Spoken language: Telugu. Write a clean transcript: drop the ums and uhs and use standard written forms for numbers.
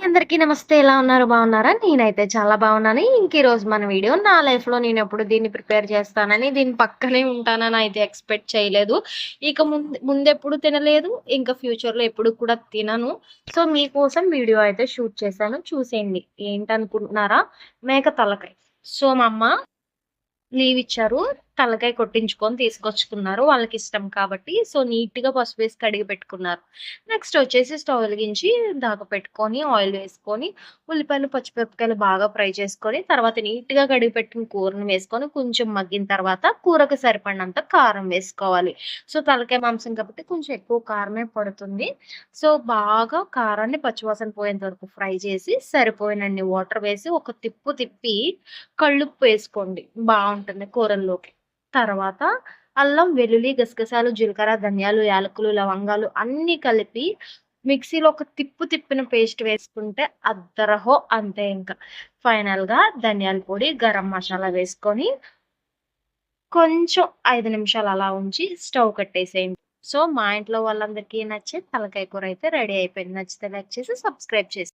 అందరికీ నమస్తే. ఎలా ఉన్నారు? బాగున్నారా? నేనైతే చాలా బాగున్నాను. ఈరోజు మన వీడియో నా లైఫ్‌లో నేనెప్పుడు దీన్ని ప్రిపేర్ చేస్తానని, దీని పక్కనే ఉంటానని అయితే ఎక్స్‌పెక్ట్ చేయలేదు. ఇక ముందెప్పుడు తినలేదు. ఇంకా ఫ్యూచర్‌లో ఎప్పుడు కూడా తినను. సో, మీకోసం వీడియో అయితే షూట్ చేశాను. చూసేయండి. ఏంటనుకుంటున్నారా? మేక తలకాయ. సో, మా అమ్మ లీవిచ్చారు. తలకాయ కొట్టించుకొని తీసుకొచ్చుకున్నారు. వాళ్ళకిష్టం కాబట్టి. సో, నీట్‌గా పసుపేసి కడిగి పెట్టుకున్నారు. నెక్స్ట్ వచ్చేసి స్టవ్ వెలిగించి పెట్టుకొని, ఆయిల్ వేసుకొని, ఉల్లిపాయలు, పచ్చిమిరపకాయలు బాగా ఫ్రై చేసుకొని, తర్వాత నీట్‌గా కడిగి పెట్టిన కూరను వేసుకొని, కొంచెం మగ్గిన తర్వాత కూరకు సరిపడినంత కారం వేసుకోవాలి. సో, తలకాయ మాంసం కాబట్టి కొంచెం ఎక్కువ కారమే పడుతుంది. సో, బాగా కారాన్ని పచ్చివాసన పోయేంత వరకు ఫ్రై చేసి, సరిపోయినన్ని వాటర్ వేసి, ఒక తిప్పు తిప్పి కల్లుప్పు వేసుకోండి. బావుంటుంది కూరల్లోకి. తర్వాత అల్లం, వెల్లుల్లి, గసగసాలు, జీలకర్ర, ధనియాలు, యాలకులు, లవంగాలు అన్నీ కలిపి మిక్సీలో ఒక తిప్పిన పేస్ట్ వేసుకుంటే అద్దరహో అంతే ఇంక. ఫైనల్‌గా ధనియాల పొడి, గరం మసాలా వేసుకొని కొంచెం 5 నిమిషాలు అలా ఉంచి స్టవ్ కట్టేసేయండి. సో, మా ఇంట్లో వాళ్ళందరికీ నచ్చే తలకాయ కూర అయితే రెడీ అయిపోయింది. నచ్చితే లైక్ చేసి సబ్స్క్రైబ్ చేసి